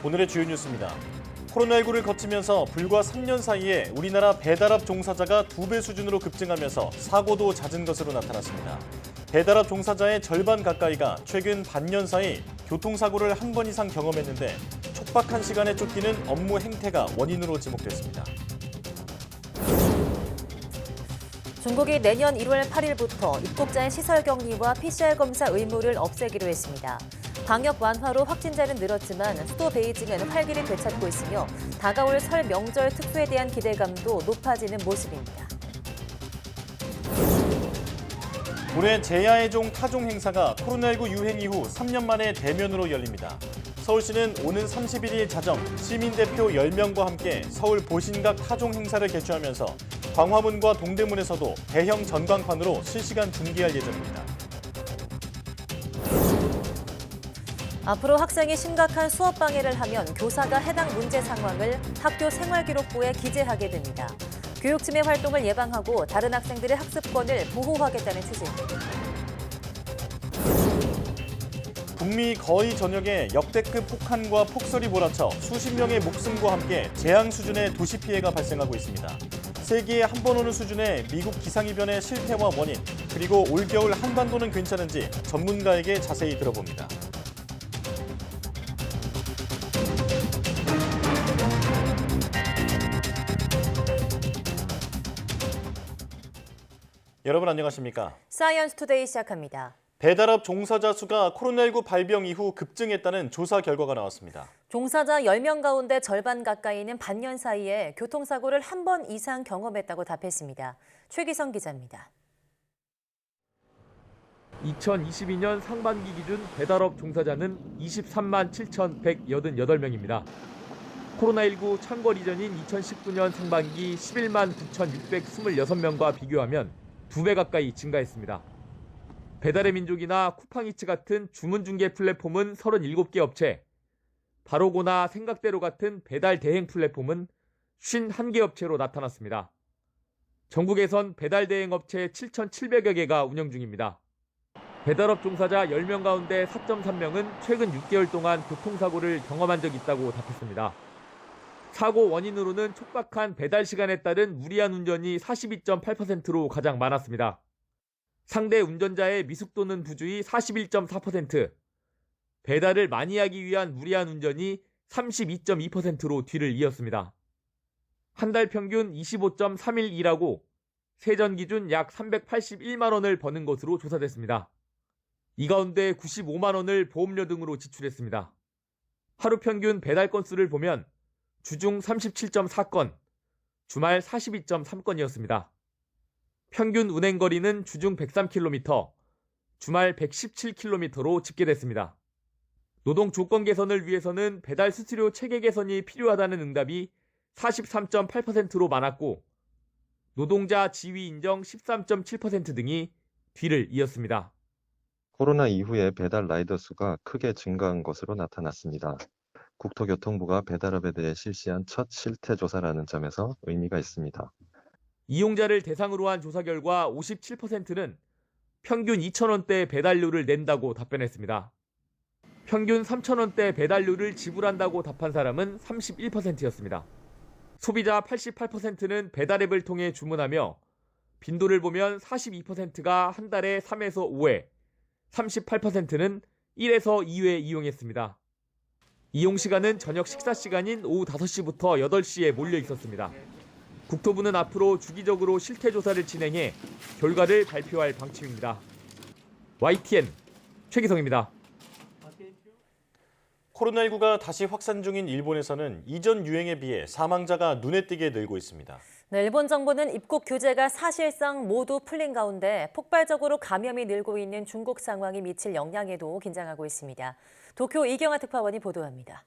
오늘의 주요 뉴스입니다. 코로나19를 거치면서 불과 3년 사이에 우리나라 배달앱 종사자가 2배 수준으로 급증하면서 사고도 잦은 것으로 나타났습니다. 배달앱 종사자의 절반 가까이가 최근 반년 사이 교통사고를 한 번 이상 경험했는데 촉박한 시간에 쫓기는 업무 행태가 원인으로 지목됐습니다. 중국이 내년 1월 8일부터 입국자의 시설 격리와 PCR 검사 의무를 없애기로 했습니다. 방역 완화로 확진자는 늘었지만 수도 베이징은 활기를 되찾고 있으며 다가올 설 명절 특수에 대한 기대감도 높아지는 모습입니다. 올해 제야의 종 타종 행사가 코로나19 유행 이후 3년 만에 대면으로 열립니다. 서울시는 오는 31일 자정 시민대표 10명과 함께 서울 보신각 타종 행사를 개최하면서 광화문과 동대문에서도 대형 전광판으로 실시간 중계할 예정입니다. 앞으로 학생이 심각한 수업 방해를 하면 교사가 해당 문제 상황을 학교 생활기록부에 기재하게 됩니다. 교육침해 활동을 예방하고 다른 학생들의 학습권을 보호하겠다는 취지입니다. 북미 거의 전역에 역대급 폭한과 폭설이 몰아쳐 수십 명의 목숨과 함께 재앙 수준의 도시 피해가 발생하고 있습니다. 세기에 한 번 오는 수준의 미국 기상이변의 실태와 원인, 그리고 올겨울 한반도는 괜찮은지 전문가에게 자세히 들어봅니다. 여러분 안녕하십니까? 사이언스 투데이 시작합니다. 배달앱 종사자 수가 코로나19 발병 이후 급증했다는 조사 결과가 나왔습니다. 종사자 10명 가운데 절반 가까이는 반년 사이에 교통사고를 한 번 이상 경험했다고 답했습니다. 최기성 기자입니다. 2022년 상반기 기준 배달업 종사자는 23만 7,188명입니다. 코로나19 창궐 이전인 2019년 상반기 11만 9,626명과 비교하면 2배 가까이 증가했습니다. 배달의 민족이나 쿠팡이츠 같은 주문 중개 플랫폼은 37개 업체, 바로고나 생각대로 같은 배달 대행 플랫폼은 51개 업체로 나타났습니다. 전국에선 배달 대행 업체 7,700여 개가 운영 중입니다. 배달업 종사자 10명 가운데 4.3명은 최근 6개월 동안 교통사고를 경험한 적이 있다고 답했습니다. 사고 원인으로는 촉박한 배달 시간에 따른 무리한 운전이 42.8%로 가장 많았습니다. 상대 운전자의 미숙도는 부주의 41.4%, 배달을 많이 하기 위한 무리한 운전이 32.2%로 뒤를 이었습니다. 한 달 평균 25.3일 일하고 세전 기준 약 381만 원을 버는 것으로 조사됐습니다. 이 가운데 95만 원을 보험료 등으로 지출했습니다. 하루 평균 배달 건수를 보면 주중 37.4건, 주말 42.3건이었습니다. 평균 운행 거리는 주중 103km, 주말 117km로 집계됐습니다. 노동 조건 개선을 위해서는 배달 수수료 체계 개선이 필요하다는 응답이 43.8%로 많았고 노동자 지위 인정 13.7% 등이 뒤를 이었습니다. 코로나 이후에 배달 라이더 수가 크게 증가한 것으로 나타났습니다. 국토교통부가 배달업에 대해 실시한 첫 실태 조사라는 점에서 의미가 있습니다. 이용자를 대상으로 한 조사 결과 57%는 평균 2,000원대 배달료를 낸다고 답변했습니다. 평균 3,000원대 배달료를 지불한다고 답한 사람은 31%였습니다. 소비자 88%는 배달앱을 통해 주문하며 빈도를 보면 42%가 한 달에 3에서 5회, 38%는 1에서 2회 이용했습니다. 이용 시간은 저녁 식사 시간인 오후 5시부터 8시에 몰려 있었습니다. 국토부는 앞으로 주기적으로 실태 조사를 진행해 결과를 발표할 방침입니다. YTN 최기성입니다. 코로나19가 다시 확산 중인 일본에서는 이전 유행에 비해 사망자가 눈에 띄게 늘고 있습니다. 네, 일본 정부는 입국 규제가 사실상 모두 풀린 가운데 폭발적으로 감염이 늘고 있는 중국 상황이 미칠 영향에도 긴장하고 있습니다. 도쿄 이경아 특파원이 보도합니다.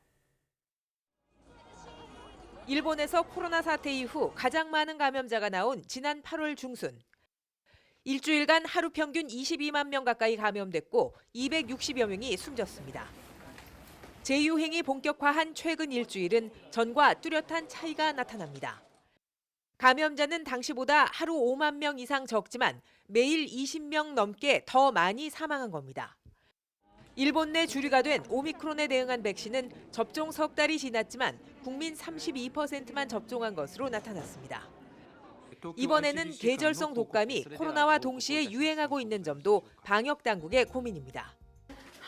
일본에서 코로나 사태 이후 가장 많은 감염자가 나온 지난 8월 중순. 일주일간 하루 평균 22만 명 가까이 감염됐고 260여 명이 숨졌습니다. 재유행이 본격화한 최근 일주일은 전과 뚜렷한 차이가 나타납니다. 감염자는 당시보다 하루 5만 명 이상 적지만 매일 20명 넘게 더 많이 사망한 겁니다. 일본 내 주류가 된 오미크론에 대응한 백신은 접종 석 달이 지났지만 국민 32%만 접종한 것으로 나타났습니다. 이번에는 계절성 독감이 코로나와 동시에 유행하고 있는 점도 방역 당국의 고민입니다.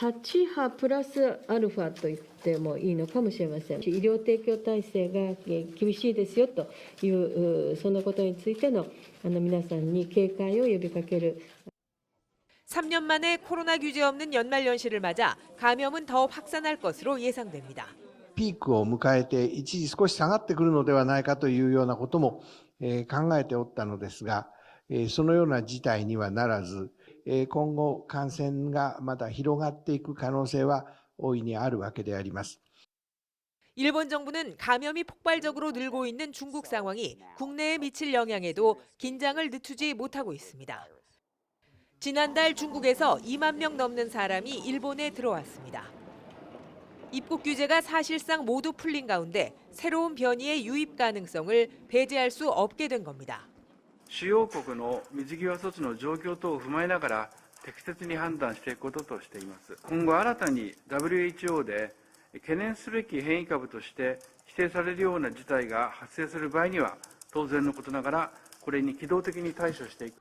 8波プラスアルファと言ってもいいのかもしれません。医療提供体制が厳しいですよというそのことについての皆さんに警戒を呼びかける。 3년 만에 코로나 규제 없는 연말연시를 맞아 감염은 더 확산할 것으로 예상됩니다. ピークを迎えて一時少し下がってくるのではないかというようなことも考えておったのですが、そのような事態にはならず、今後感染がまだ広がっていく可能性は大いにあるわけであります。 일본 정부는 감염이 폭발적으로 늘고 있는 중국 상황이 국내에 미칠 영향에도 긴장을 늦추지 못하고 있습니다. 지난달 중국에서 2만 명 넘는 사람이 일본에 들어왔습니다. 입국 규제가 사실상 모두 풀린 가운데 새로운 변이의 유입 가능성을 배제할 수 없게 된 겁니다. 主要国の水際措置の状況等を踏まえながら適切に判断していくこととしています。今後新たに WHO で懸念すべき変異株として指定されるような事態が発生する場合には当然のことながらこれに機動的に対処していく。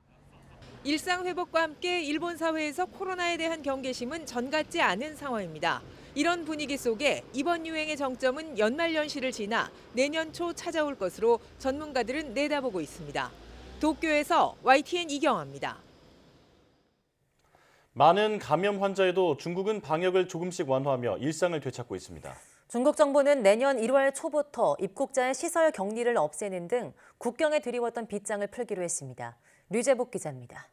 일상 회복과 함께 일본 사회에서 코로나에 대한 경계심은 전 같지 않은 상황입니다. 이런 분위기 속에 이번 유행의 정점은 연말연시를 지나 내년 초 찾아올 것으로 전문가들은 내다보고 있습니다. 도쿄에서 YTN 이경아입니다. 많은 감염 환자에도 중국은 방역을 조금씩 완화하며 일상을 되찾고 있습니다. 중국 정부는 내년 1월 초부터 입국자의 시설 격리를 없애는 등 국경에 들이웠던 빗장을 풀기로 했습니다. 류재복 기자입니다.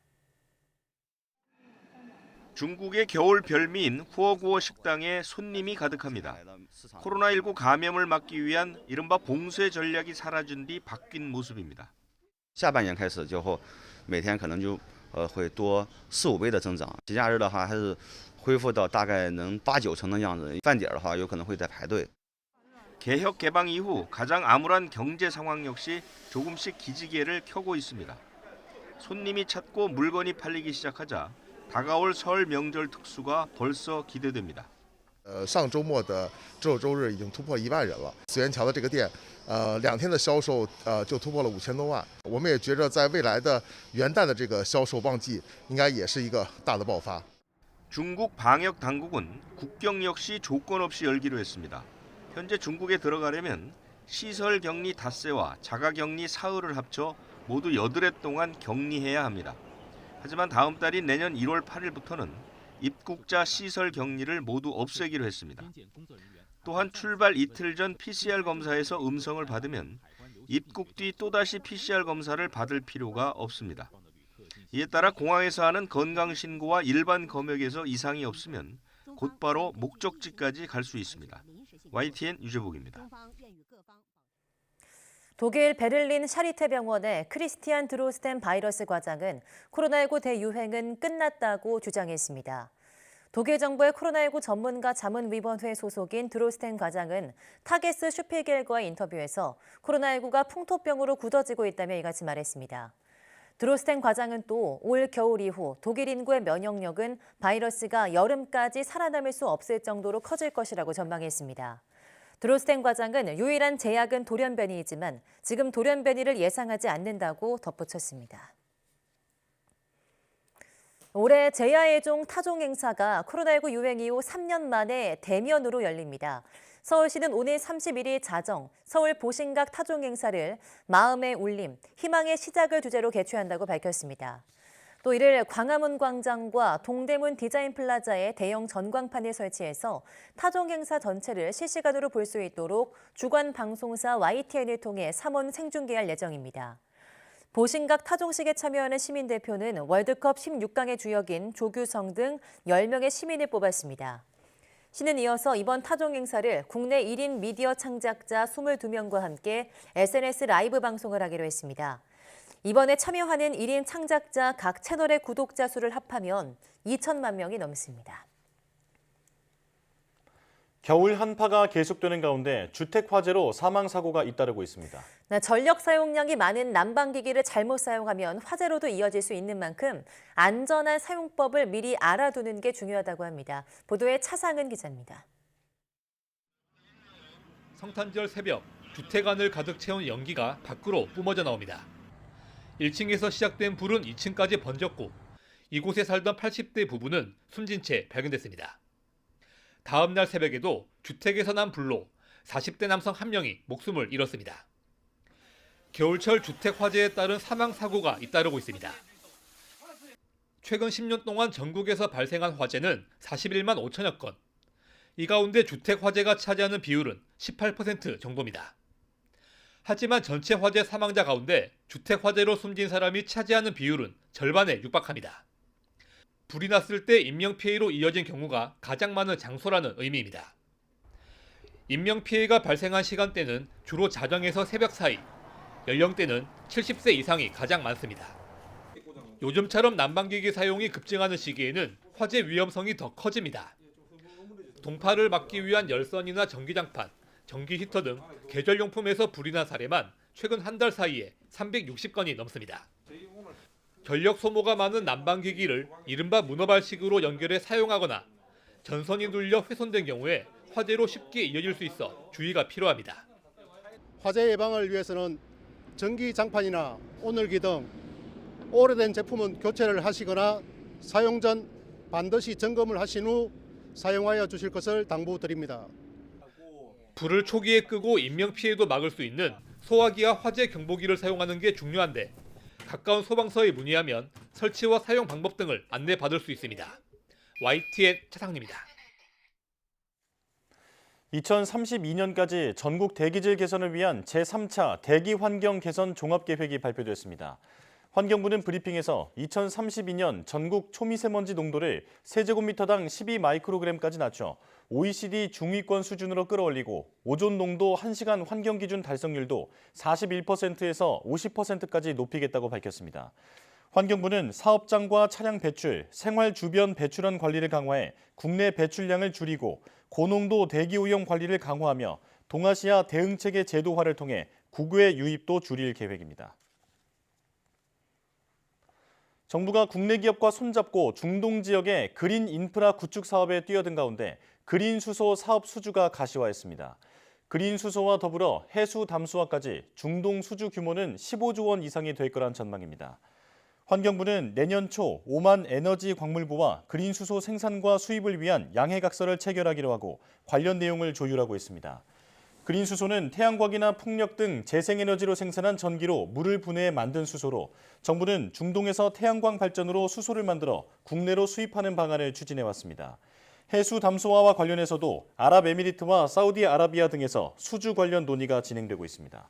중국의 겨울 별미인 후어구어 식당에 손님이 가득합니다. 코로나19 감염을 막기 위한 이른바 봉쇄 전략이 사라진 뒤 바뀐 모습입니다. 下半年开始之后，每天可能就会多4、5倍的增长。节假日的话，还是恢复到大概能8、9成的样子。饭点的话，有可能会在排队。 개혁 개방 이후 가장 암울한 경제 상황 역시 조금씩 기지개를 켜고 있습니다. 손님이 찾고 물건이 팔리기 시작하자 다가올 설 명절 특수가 벌써 기대됩니다. 上周末的周六周日已经突破1万人了。紫园桥的这个店，2天的销售就突破了5000多万。我们也觉着在未来的元旦的这个销售旺季，应该也是一个大的爆发。 중국 방역 당국은 국경 역시 조건 없이 열기로 했습니다. 현재 중국에 들어가려면 시설 격리 닷새와 자가 격리 사흘을 합쳐 모두 8회 동안 격리해야 합니다. 하지만 다음 달인 내년 1월 8일부터는 입국자 시설 격리를 모두 없애기로 했습니다. 또한 출발 이틀 전 PCR 검사에서 음성을 받으면 입국 뒤 또다시 PCR 검사를 받을 필요가 없습니다. 이에 따라 공항에서 하는 건강신고와 일반 검역에서 이상이 없으면 곧바로 목적지까지 갈 수 있습니다. YTN 유재복입니다. 독일 베를린 샤리테 병원의 크리스티안 드로스텐 바이러스 과장은 코로나19 대유행은 끝났다고 주장했습니다. 독일 정부의 코로나19 전문가 자문위원회 소속인 드로스텐 과장은 타게스 슈피겔과의 인터뷰에서 코로나19가 풍토병으로 굳어지고 있다며 이같이 말했습니다. 드로스텐 과장은 또 올 겨울 이후 독일 인구의 면역력은 바이러스가 여름까지 살아남을 수 없을 정도로 커질 것이라고 전망했습니다. 드로스텐 과장은 유일한 제약은 돌연변이이지만 지금 돌연변이를 예상하지 않는다고 덧붙였습니다. 올해 제야의종 타종 행사가 코로나19 유행 이후 3년 만에 대면으로 열립니다. 서울시는 오늘 31일 자정 서울 보신각 타종 행사를 마음의 울림, 희망의 시작을 주제로 개최한다고 밝혔습니다. 또 이를 광화문 광장과 동대문 디자인 플라자에 대형 전광판을 설치해서 타종 행사 전체를 실시간으로 볼 수 있도록 주관 방송사 YTN을 통해 3원 생중계할 예정입니다. 보신각 타종식에 참여하는 시민대표는 월드컵 16강의 주역인 조규성 등 10명의 시민을 뽑았습니다. 시는 이어서 이번 타종 행사를 국내 1인 미디어 창작자 22명과 함께 SNS 라이브 방송을 하기로 했습니다. 이번에 참여하는 1인 창작자 각 채널의 구독자 수를 합하면 2천만 명이 넘습니다. 겨울 한파가 계속되는 가운데 주택 화재로 사망 사고가 잇따르고 있습니다. 네, 전력 사용량이 많은 난방기기를 잘못 사용하면 화재로도 이어질 수 있는 만큼 안전한 사용법을 미리 알아두는 게 중요하다고 합니다. 보도에 차상은 기자입니다. 성탄절 새벽, 주택 안을 가득 채운 연기가 밖으로 뿜어져 나옵니다. 1층에서 시작된 불은 2층까지 번졌고 이곳에 살던 80대 부부는 숨진 채 발견됐습니다. 다음 날 새벽에도 주택에서 난 불로 40대 남성 1명이 목숨을 잃었습니다. 겨울철 주택 화재에 따른 사망 사고가 잇따르고 있습니다. 최근 10년 동안 전국에서 발생한 화재는 41만 5천여 건. 이 가운데 주택 화재가 차지하는 비율은 18% 정도입니다. 하지만 전체 화재 사망자 가운데 주택 화재로 숨진 사람이 차지하는 비율은 절반에 육박합니다. 불이 났을 때 인명피해로 이어진 경우가 가장 많은 장소라는 의미입니다. 인명피해가 발생한 시간대는 주로 자정에서 새벽 사이, 연령대는 70세 이상이 가장 많습니다. 요즘처럼 난방기기 사용이 급증하는 시기에는 화재 위험성이 더 커집니다. 동파를 막기 위한 열선이나 전기장판, 전기 히터 등 계절용품에서 불이 난 사례만 최근 한 달 사이에 360건이 넘습니다. 전력 소모가 많은 난방기기를 이른바 문어발식으로 연결해 사용하거나 전선이 눌려 훼손된 경우에 화재로 쉽게 이어질 수 있어 주의가 필요합니다. 화재 예방을 위해서는 전기장판이나 온열기 등 오래된 제품은 교체를 하시거나 사용 전 반드시 점검을 하신 후 사용하여 주실 것을 당부드립니다. 불을 초기에 끄고 인명피해도 막을 수 있는 소화기와 화재 경보기를 사용하는 게 중요한데 가까운 소방서에 문의하면 설치와 사용 방법 등을 안내받을 수 있습니다. YTN 차상입니다. 2032년까지 전국 대기질 개선을 위한 제3차 대기환경 개선 종합계획이 발표됐습니다. 환경부는 브리핑에서 2032년 전국 초미세먼지 농도를 세제곱미터당 12마이크로그램까지 낮춰 OECD 중위권 수준으로 끌어올리고 오존 농도 1시간 환경기준 달성률도 41%에서 50%까지 높이겠다고 밝혔습니다. 환경부는 사업장과 차량 배출, 생활 주변 배출원 관리를 강화해 국내 배출량을 줄이고 고농도 대기오염 관리를 강화하며 동아시아 대응체계 제도화를 통해 국외 유입도 줄일 계획입니다. 정부가 국내 기업과 손잡고 중동 지역의 그린 인프라 구축 사업에 뛰어든 가운데 그린 수소 사업 수주가 가시화했습니다. 그린 수소와 더불어 해수 담수화까지 중동 수주 규모는 15조 원 이상이 될 거란 전망입니다. 환경부는 내년 초 오만 에너지 광물부와 그린 수소 생산과 수입을 위한 양해각서를 체결하기로 하고 관련 내용을 조율하고 있습니다. 그린 수소는 태양광이나 풍력 등 재생에너지로 생산한 전기로 물을 분해해 만든 수소로 정부는 중동에서 태양광 발전으로 수소를 만들어 국내로 수입하는 방안을 추진해왔습니다. 해수 담수화와 관련해서도 아랍에미리트와 사우디아라비아 등에서 수주 관련 논의가 진행되고 있습니다.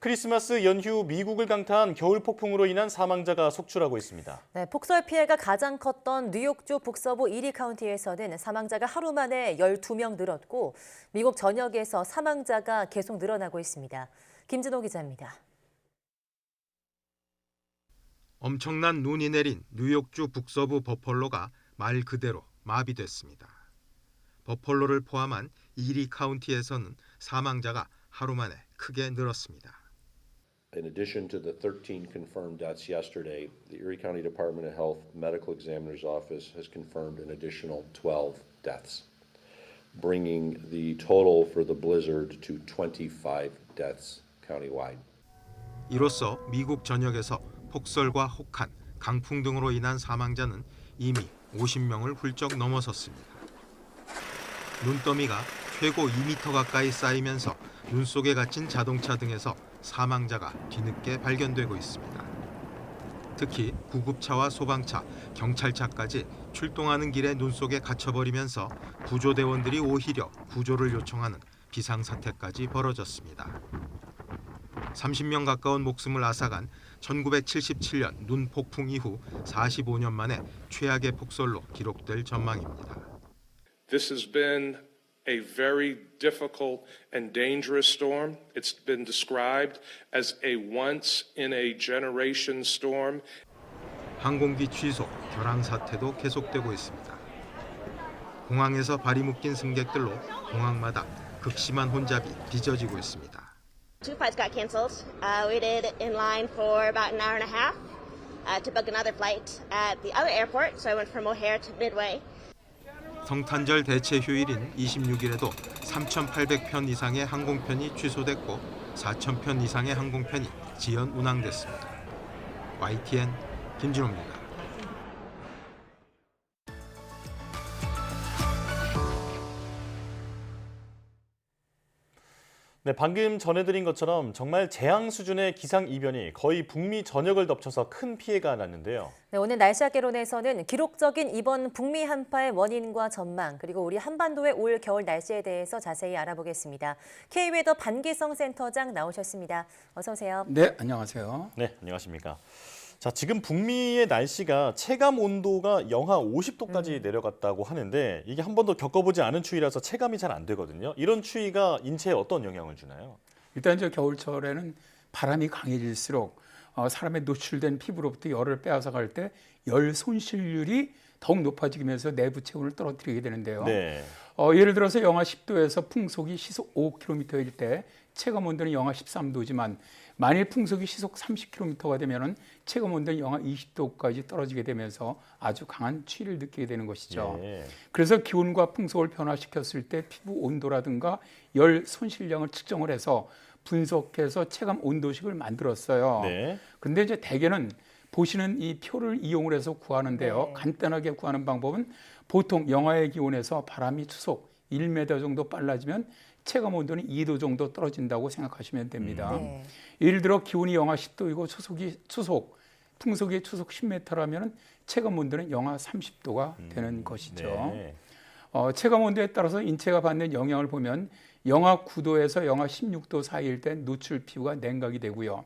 크리스마스 연휴 미국을 강타한 겨울 폭풍으로 인한 사망자가 속출하고 있습니다. 네, 폭설 피해가 가장 컸던 뉴욕주 북서부 이리 카운티에서는 사망자가 하루 만에 12명 늘었고 미국 전역에서 사망자가 계속 늘어나고 있습니다. 김진호 기자입니다. 엄청난 눈이 내린 뉴욕주 북서부 버펄로가 말 그대로 마비됐습니다. 버펄로를 포함한 이리 카운티에서는 사망자가 하루 만에 크게 늘었습니다. In addition to the 13 confirmed deaths yesterday, the Erie County Department of Health Medical Examiner's Office has confirmed an additional 12 deaths, bringing the total for the blizzard to 25 deaths countywide. 이로써 미국 전역에서 폭설과 혹한, 강풍 등으로 인한 사망자는 이미 50명을 훌쩍 넘어섰습니다. 눈더미가 최고 2m 가까이 쌓이면서 눈 속에 갇힌 자동차 등에서 사망자가 뒤늦게 발견되고 있습니다. 특히 구급차와 소방차, 경찰차까지 출동하는 길에 눈 속에 갇혀버리면서 구조대원들이 오히려 구조를 요청하는 비상사태까지 벌어졌습니다. 30명 가까운 목숨을 앗아간 1977년 눈 폭풍 이후 45년 만에 최악의 폭설로 기록될 전망입니다. This has been a very difficult and dangerous storm. It's been described as a once-in-a-generation storm. 항공기 취소, 결항 사태도 계속되고 있습니다. 공항에서 발이 묶인 승객들로 공항마다 극심한 혼잡이 빚어지고 있습니다. Two flights got canceled. We waited in line for about an hour and a half to book another flight at the other airport. So I went from O'Hare to Midway. 성탄절 대체 휴일인 26일에도 3,800편 이상의 항공편이 취소됐고 4,000편 이상의 항공편이 지연 운항됐습니다. YTN 김진호입니다. 네, 방금 전해드린 것처럼 정말 재앙 수준의 기상이변이 거의 북미 전역을 덮쳐서 큰 피해가 났는데요. 네, 오늘 날씨학개론에서는 기록적인 이번 북미 한파의 원인과 전망, 그리고 우리 한반도의 올 겨울 날씨에 대해서 자세히 알아보겠습니다. K웨더 반기성 센터장 나오셨습니다. 어서 오세요. 네, 안녕하세요. 네, 안녕하십니까. 자, 지금 북미의 날씨가 체감 온도가 영하 50도까지 내려갔다고 하는데 이게 한 번도 겪어보지 않은 추위라서 체감이 잘 안 되거든요. 이런 추위가 인체에 어떤 영향을 주나요? 일단 저 겨울철에는 바람이 강해질수록 사람의 노출된 피부로부터 열을 빼앗아갈 때 열 손실률이 더욱 높아지면서 내부 체온을 떨어뜨리게 되는데요. 네. 예를 들어서 영하 10도에서 풍속이 시속 5km일 때 체감 온도는 영하 13도지만 만일 풍속이 시속 30km가 되면은 체감 온도는 영하 20도까지 떨어지게 되면서 아주 강한 추위를 느끼게 되는 것이죠. 네. 그래서 기온과 풍속을 변화시켰을 때 피부 온도라든가 열 손실량을 측정을 해서 분석해서 체감 온도식을 만들었어요. 네. 근데 이제 대개는 보시는 이 표를 이용을 해서 구하는데요. 간단하게 구하는 방법은 보통 영하의 기온에서 바람이 추속 1m 정도 빨라지면 체감 온도는 2도 정도 떨어진다고 생각하시면 됩니다. 예를 들어 기온이 영하 10도이고 풍속이 추속 10m라면 체감 온도는 영하 30도가 되는 것이죠. 네. 체감 온도에 따라서 인체가 받는 영향을 보면 영하 9도에서 영하 16도 사이일 땐 노출 피부가 냉각이 되고요.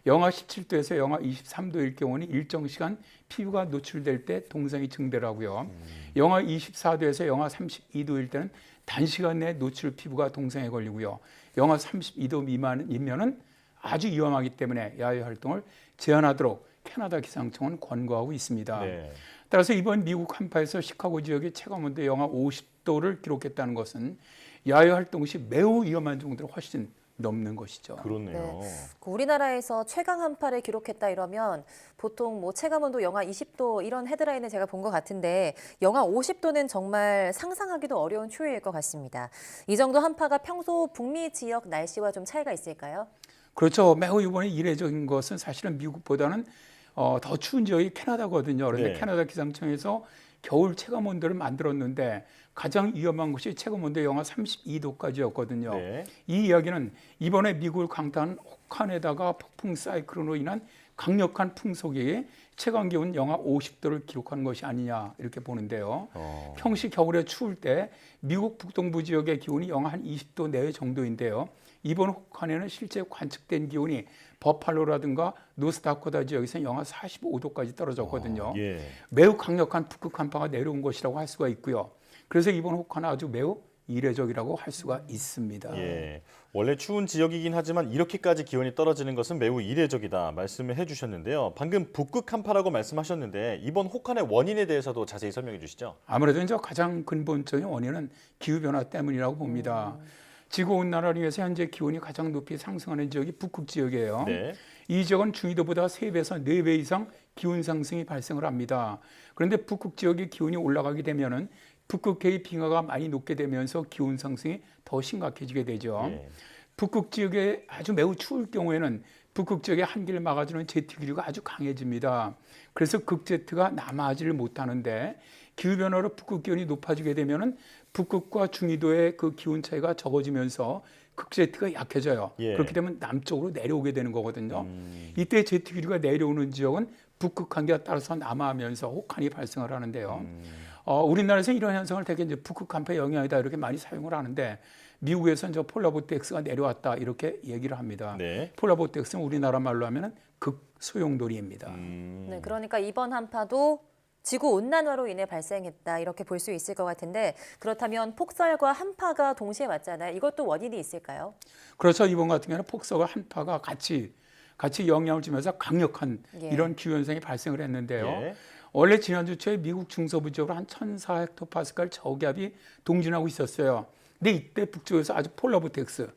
영하 17도에서 영하 23도일 경우는 일정 시간 피부가 노출될 때 동상이 증대하고요. 영하 24도에서 영하 32도일 때는 단시간 내에 노출 피부가 동상에 걸리고요. 영하 32도 미만이면은 아주 위험하기 때문에 야외 활동을 제한하도록 캐나다 기상청은 권고하고 있습니다. 네. 따라서 이번 미국 한파에서 시카고 지역의 체감온도 영하 50도를 기록했다는 것은 야외 활동 시 매우 위험한 정도로 훨씬 넘는 것이죠. 그렇네요. 네. 우리나라에서 최강 한파를 기록했다 이러면 보통 뭐 체감온도 영하 20도 이런 헤드라인을 제가 본 것 같은데 영하 50도는 정말 상상하기도 어려운 추위일 것 같습니다. 이 정도 한파가 평소 북미 지역 날씨와 좀 차이가 있을까요? 그렇죠. 매우 이번에 이례적인 것은 사실은 미국보다는 더 추운 지역이 캐나다거든요. 그런데 네. 캐나다 기상청에서 겨울 체감 온도를 만들었는데 가장 위험한 것이 체감 온도 영하 32도까지였거든요. 네. 이 이야기는 이번에 미국을 강타한 혹한에다가 폭풍 사이클론으로 인한 강력한 풍속에 체감 기온 영하 50도를 기록하는 것이 아니냐 이렇게 보는데요. 평시 겨울에 추울 때 미국 북동부 지역의 기온이 영하 한 20도 내외 정도인데요. 이번 혹한에는 실제 관측된 기온이 버팔로라든가 노스다코타 지역에서 영하 45도까지 떨어졌거든요. 예. 매우 강력한 북극 한파가 내려온 것이라고 할 수가 있고요. 그래서 이번 혹한은 아주 매우 이례적이라고 할 수가 있습니다. 예. 원래 추운 지역이긴 하지만 이렇게까지 기온이 떨어지는 것은 매우 이례적이다 말씀을 해주셨는데요. 방금 북극 한파라고 말씀하셨는데 이번 혹한의 원인에 대해서도 자세히 설명해 주시죠. 아무래도 이제 가장 근본적인 원인은 기후변화 때문이라고 봅니다. 지구온난화를 위해서 현재 기온이 가장 높이 상승하는 지역이 북극 지역이에요. 네. 이 지역은 중위도보다 3배에서 4배 이상 기온 상승이 발생을 합니다. 그런데 북극 지역의 기온이 올라가게 되면은 북극해의 빙하가 많이 녹게 되면서 기온 상승이 더 심각해지게 되죠. 네. 북극 지역에 아주 매우 추울 경우에는 북극 지역의 한기를 막아주는 제트 기류가 아주 강해집니다. 그래서 극제트가 남하하지를 못하는데 기후변화로 북극 기온이 높아지게 되면은 북극과 중위도의 그 기온 차이가 적어지면서 극제트가 약해져요. 예. 그렇게 되면 남쪽으로 내려오게 되는 거거든요. 이때 제트 기류가 내려오는 지역은 북극 한기가 따라서 남하하면서 혹한이 발생을 하는데요. 우리나라에서 이런 현상을 대개 이제 북극 한파의 영향이다 이렇게 많이 사용을 하는데 미국에서는 저 폴라보텍스가 내려왔다 이렇게 얘기를 합니다. 네. 폴라보텍스는 우리나라 말로 하면은 극소용돌이입니다. 네, 그러니까 이번 한파도 지구 온난화로 인해 발생했다 이렇게 볼 수 있을 것 같은데 그렇다면 폭설과 한파가 동시에 왔잖아요. 이것도 원인이 있을까요? 그렇죠. 이번 같은 경우는 폭설과 한파가 같이 영향을 주면서 강력한 예. 이런 기후 현상이 발생을 했는데요. 예. 원래 지난주 초에 미국 중서부 지역으로 한 1400헥토파스칼 저기압이 동진하고 있었어요. 근데 이때 북쪽에서 아주 폴라보텍스,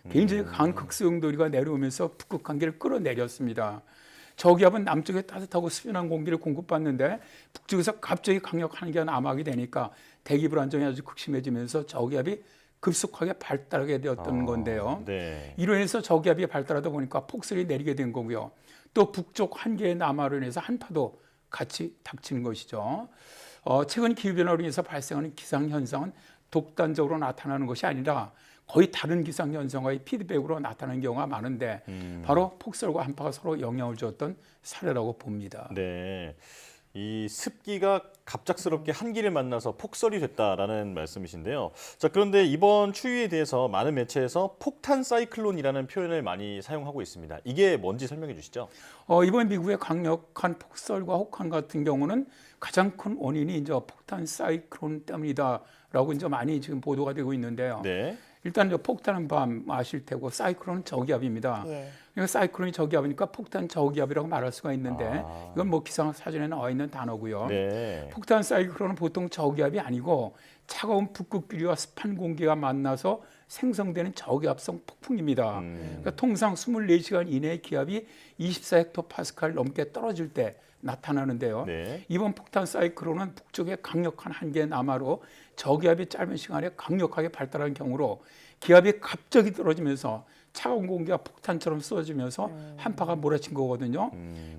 굉장히 강한 극수용돌이가 내려오면서 북극 한기를 끌어내렸습니다. 저기압은 남쪽에 따뜻하고 수변한 공기를 공급받는데 북쪽에서 갑자기 강력한 한기가 남하게 되니까 대기 불안정이 아주 극심해지면서 저기압이 급속하게 발달하게 되었던 건데요. 네. 이로 인해서 저기압이 발달하다 보니까 폭설이 내리게 된 거고요. 또 북쪽 한계의 남하로 인해서 한파도 같이 닥치는 것이죠. 최근 기후변화로 인해서 발생하는 기상현상은 독단적으로 나타나는 것이 아니라 거의 다른 기상현상과의 피드백으로 나타나는 경우가 많은데 바로 폭설과 한파가 서로 영향을 주었던 사례라고 봅니다. 네. 이 습기가 갑작스럽게 한기를 만나서 폭설이 됐다라는 말씀이신데요. 자, 그런데 이번 추위에 대해서 많은 매체에서 폭탄 사이클론이라는 표현을 많이 사용하고 있습니다. 이게 뭔지 설명해 주시죠. 이번 미국의 강력한 폭설과 혹한 같은 경우는 가장 큰 원인이 이제 폭탄 사이클론 때문이다라고 이제 많이 지금 보도가 되고 있는데요. 네. 일단 이제 폭탄은 밤 아실 테고 사이클론은 저기압입니다. 예. 그러니까 사이클론이 저기압이니까 폭탄 저기압이라고 말할 수가 있는데 이건 뭐 기상 사전에 나와 있는 단어고요. 네. 폭탄 사이클론은 보통 저기압이 아니고 차가운 북극기류와 습한 공기가 만나서 생성되는 저기압성 폭풍입니다. 그러니까 통상 24시간 이내의 기압이 24헥토파스칼 넘게 떨어질 때 나타나는데요. 네. 이번 폭탄 사이클론은 북쪽의 강력한 한기의 남하로 저기압이 짧은 시간에 강력하게 발달한 경우로 기압이 갑자기 떨어지면서 차가운 공기가 폭탄처럼 쏟아지면서 한파가 몰아친 거거든요.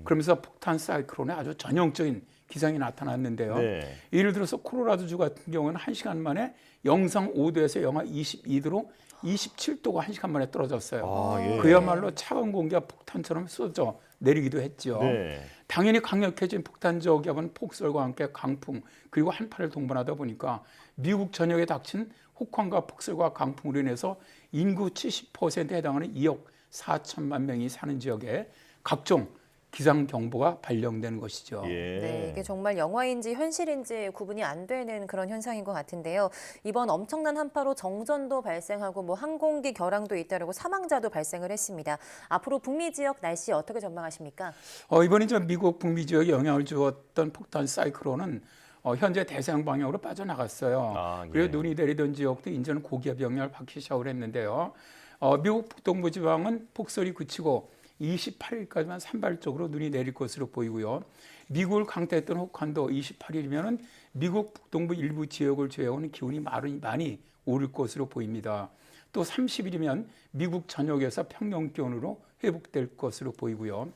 그러면서 폭탄 사이클론의 아주 전형적인 기상이 나타났는데요. 네. 예를 들어서 콜로라도주 같은 경우는 1시간 만에 영상 5도에서 영하 22도로 27도가 1시간 만에 떨어졌어요. 예. 그야말로 차가운 공기가 폭탄처럼 쏟아져 내리기도 했죠. 네. 당연히 강력해진 폭탄 저기압은 폭설과 함께 강풍 그리고 한파를 동반하다 보니까 미국 전역에 닥친 혹한과 폭설과 강풍으로 인해서 인구 70%에 해당하는 2억 4천만 명이 사는 지역에 각종 기상경보가 발령되는 것이죠. 예. 네, 이게 정말 영화인지 현실인지 구분이 안 되는 그런 현상인 것 같은데요. 이번 엄청난 한파로 정전도 발생하고 뭐 항공기 결항도 잇따르고 사망자도 발생을 했습니다. 앞으로 북미 지역 날씨 어떻게 전망하십니까? 이번에 미국 북미 지역에 영향을 주었던 폭탄 사이클론은 현재 대서양 방향으로 빠져나갔어요. 예. 그리고 눈이 내리던 지역도 이제는 고기압 영향을 받기 시작을 했는데요. 미국 북동부 지방은 폭설이 그치고 28일까지만 산발적으로 눈이 내릴 것으로 보이고요. 미국을 강타했던 혹한도 28일이면 미국 북동부 일부 지역을 제외하고는 기온이 많이 오를 것으로 보입니다. 또 30일이면 미국 전역에서 평년 기온으로 회복될 것으로 보이고요.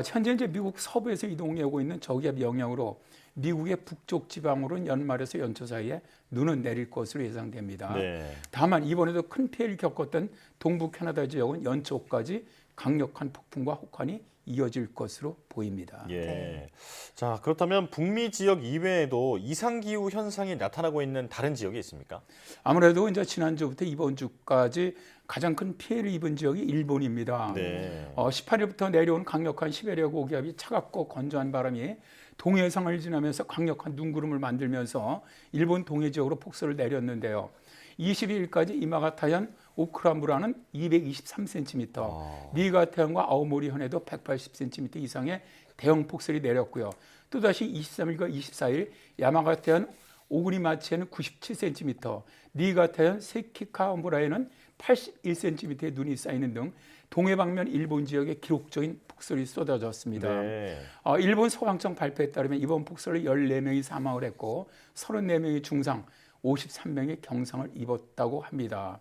현재 이제 미국 서부에서 이동해 오고 있는 저기압 영향으로 미국의 북쪽 지방으로는 연말에서 연초 사이에 눈은 내릴 것으로 예상됩니다. 네. 다만 이번에도 큰 피해를 겪었던 동부 캐나다 지역은 연초까지 강력한 폭풍과 혹한이 이어질 것으로 보입니다. 예. 네. 자, 그렇다면 북미 지역 이외에도 이상 기후 현상이 나타나고 있는 다른 지역이 있습니까? 아무래도 이제 지난주부터 이번 주까지 가장 큰 피해를 입은 지역이 일본입니다. 네. 18일부터 내려온 강력한 시베리아 고기압이 차갑고 건조한 바람이 동해상을 지나면서 강력한 눈구름을 만들면서 일본 동해 지역으로 폭설을 내렸는데요. 22일까지 이마가타현 오크라무라는 223cm, 니가타현과 아오모리현에도 180cm 이상의 대형 폭설이 내렸고요. 또다시 23일과 24일 야마가타현 오구리마치에는 97cm, 니가타현 세키카무라에는 81cm의 눈이 쌓이는 등 동해방면 일본 지역에 기록적인 폭설이 쏟아졌습니다. 네. 일본 소방청 발표에 따르면 이번 폭설로 14명이 사망을 했고 34명이 중상, 53명이 경상을 입었다고 합니다.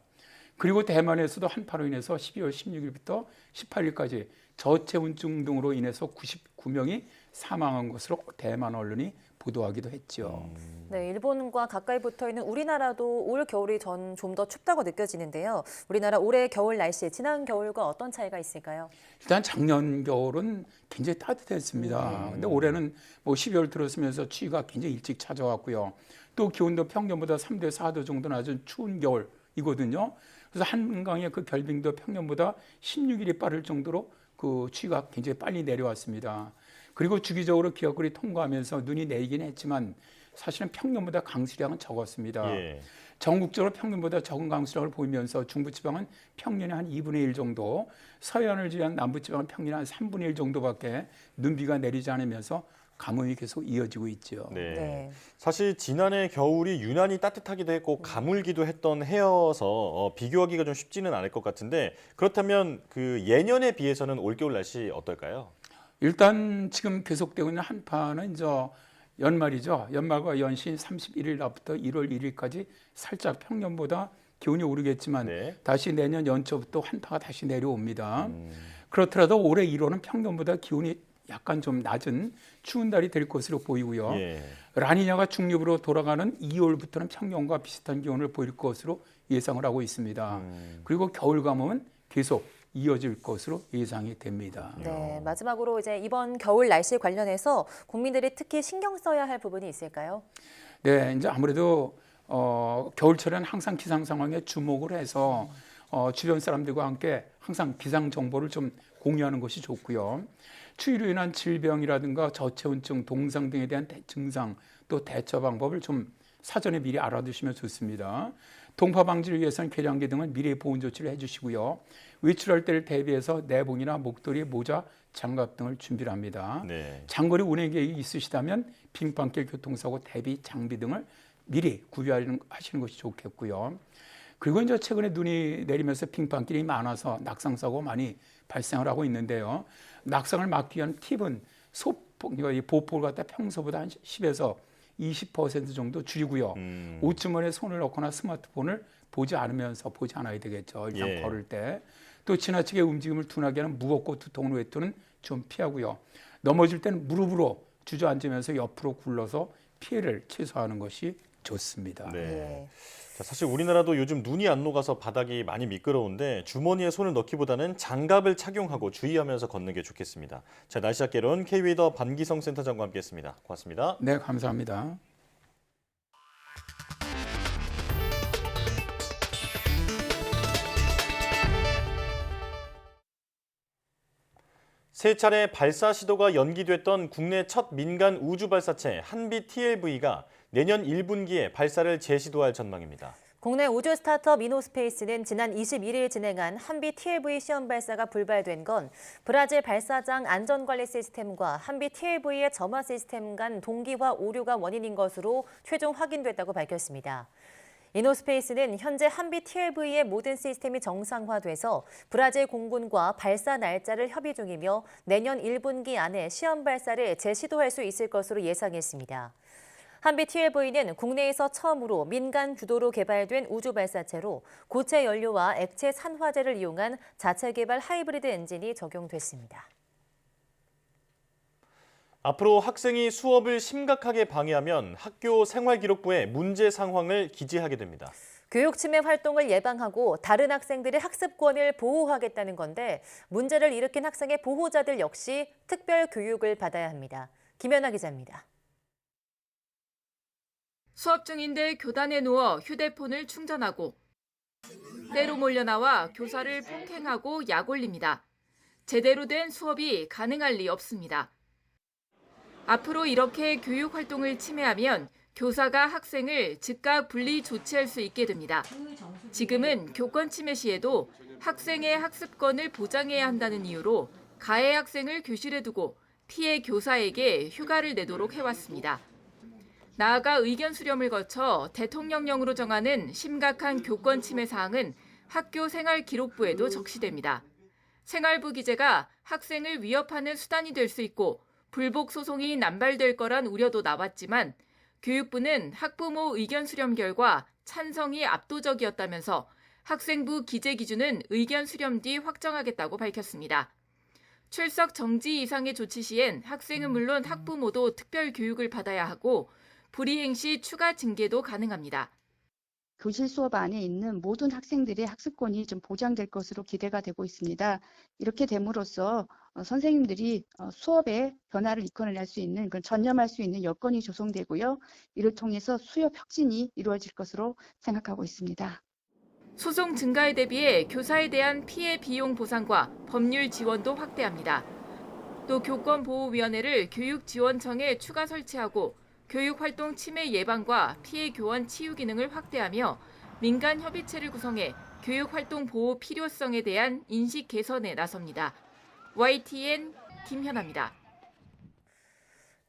그리고 대만에서도 한파로 인해서 12월 16일부터 18일까지 저체온증 등으로 인해서 99명이 사망한 것으로 대만 언론이 보도하기도 했죠. 네, 일본과 가까이 붙어있는 우리나라도 올 겨울이 좀 더 춥다고 느껴지는데요. 우리나라 올해 겨울 날씨, 지난 겨울과 어떤 차이가 있을까요? 일단 작년 겨울은 굉장히 따뜻했습니다. 근데 올해는 뭐 12월 들어서면서 추위가 굉장히 일찍 찾아왔고요. 또 기온도 평년보다 3도, 4도 정도 낮은 추운 겨울이거든요. 그래서 한강의 그 결빙도 평년보다 16일이 빠를 정도로 그 추위가 굉장히 빨리 내려왔습니다. 그리고 주기적으로 기압골이 통과하면서 눈이 내리긴 했지만 사실은 평년보다 강수량은 적었습니다. 예. 전국적으로 평년보다 적은 강수량을 보이면서 중부지방은 평년의 한 2분의 1 정도, 서해안을 제외한 남부지방은 평년의 한 3분의 1 정도밖에 눈비가 내리지 않으면서 가뭄이 계속 이어지고 있죠. 네. 사실 지난해 겨울이 유난히 따뜻하기도 했고 가물기도 했던 해여서 비교하기가 좀 쉽지는 않을 것 같은데 그렇다면 그 예년에 비해서는 올겨울 날씨 어떨까요? 일단 지금 계속되고 있는 한파는 이제 연말이죠. 연말과 연신 31일 날부터 1월 1일까지 살짝 평년보다 기온이 오르겠지만 다시 내년 연초부터 한파가 다시 내려옵니다. 그렇더라도 올해 1월은 평년보다 기온이 약간 좀 낮은 추운 달이 될 것으로 보이고요. 라니냐가 중립으로 돌아가는 2월부터는 평년과 비슷한 기온을 보일 것으로 예상을 하고 있습니다. 그리고 겨울 가뭄은 계속 이어질 것으로 예상이 됩니다. 네, 마지막으로 이제 이번 겨울 날씨 관련해서 국민들이 특히 신경 써야 할 부분이 있을까요? 네, 이제 아무래도 겨울철에는 항상 기상 상황에 주목을 해서 주변 사람들과 함께 항상 기상 정보를 좀 공유하는 것이 좋고요. 추위로 인한 질병이라든가 저체온증, 동상 등에 대한 증상 또 대처 방법을 좀 사전에 미리 알아두시면 좋습니다. 동파 방지를 위해서는 계량기 등은 미리 보온 조치를 해주시고요. 외출할 때를 대비해서 내복이나 목도리, 모자, 장갑 등을 준비를 합니다. 장거리 운행 계획이 있으시다면 빙판길 교통사고 대비 장비 등을 미리 구비하시는 것이 좋겠고요. 그리고 이제 최근에 눈이 내리면서 빙판길이 많아서 낙상사고 많이 발생을 하고 있는데요. 낙상을 막기 위한 팁은 보폭을 갖다 평소보다 한 10에서 20% 정도 줄이고요. 옷주머니에 손을 넣거나 스마트폰을 보지 않아야 되겠죠. 일단 걸을 때. 또 지나치게 움직임을 둔하게 하는 무겁고 두꺼운 외투는 좀 피하고요. 넘어질 때는 무릎으로 주저앉으면서 옆으로 굴러서 피해를 최소화하는 것이 좋습니다. 자, 사실 우리나라도 요즘 눈이 안 녹아서 바닥이 많이 미끄러운데 주머니에 손을 넣기보다는 장갑을 착용하고 주의하면서 걷는 게 좋겠습니다. 자, 날씨학개론 K웨이더 반기성 센터장과 함께했습니다. 고맙습니다. 네, 감사합니다. 세 차례 발사 시도가 연기됐던 국내 첫 민간 우주 발사체 한비 TLV가 내년 1분기에 발사를 재시도할 전망입니다. 국내 우주 스타트업 이노스페이스는 지난 21일 진행한 한비 TLV 시험 발사가 불발된 건 브라질 발사장 안전관리 시스템과 한비 TLV의 점화 시스템 간 동기화 오류가 원인인 것으로 최종 확인됐다고 밝혔습니다. 이노스페이스는 현재 한비 TLV의 모든 시스템이 정상화돼서 브라질 공군과 발사 날짜를 협의 중이며 내년 1분기 안에 시험 발사를 재시도할 수 있을 것으로 예상했습니다. 한비 TLV는 국내에서 처음으로 민간 주도로 개발된 우주 발사체로 고체 연료와 액체 산화제를 이용한 자체 개발 하이브리드 엔진이 적용됐습니다. 앞으로 학생이 수업을 심각하게 방해하면 학교 생활기록부에 문제 상황을 기재하게 됩니다. 교육 침해 활동을 예방하고 다른 학생들의 학습권을 보호하겠다는 건데 문제를 일으킨 학생의 보호자들 역시 특별 교육을 받아야 합니다. 김연아 기자입니다. 수업 중인데 교단에 누워 휴대폰을 충전하고 때로 몰려나와 교사를 폭행하고 약 올립니다. 제대로 된 수업이 가능할 리 없습니다. 앞으로 이렇게 교육 활동을 침해하면 교사가 학생을 즉각 분리 조치할 수 있게 됩니다. 지금은 교권 침해 시에도 학생의 학습권을 보장해야 한다는 이유로 가해 학생을 교실에 두고 피해 교사에게 휴가를 내도록 해왔습니다. 나아가 의견 수렴을 거쳐 대통령령으로 정하는 심각한 교권 침해 사항은 학교 생활기록부에도 적시됩니다. 생활부 기재가 학생을 위협하는 수단이 될 수 있고 불복 소송이 남발될 거란 우려도 나왔지만 교육부는 학부모 의견 수렴 결과 찬성이 압도적이었다면서 학생부 기재 기준은 의견 수렴 뒤 확정하겠다고 밝혔습니다. 출석 정지 이상의 조치 시엔 학생은 물론 학부모도 특별 교육을 받아야 하고 불이행 시 추가 징계도 가능합니다. 교실 수업 안에 있는 모든 학생들의 학습권이 좀 보장될 것으로 기대가 되고 있습니다. 이렇게 됨으로써 선생님들이 수업에 변화를 이끌어낼 수 있는, 전념할 수 있는 여건이 조성되고요. 이를 통해서 수업 혁신이 이루어질 것으로 생각하고 있습니다. 소송 증가에 대비해 교사에 대한 피해 비용 보상과 법률 지원도 확대합니다. 또 교권보호위원회를 교육지원청에 추가 설치하고 교육활동 침해 예방과 피해 교원 치유 기능을 확대하며 민간 협의체를 구성해 교육활동 보호 필요성에 대한 인식 개선에 나섭니다. YTN 김현아입니다.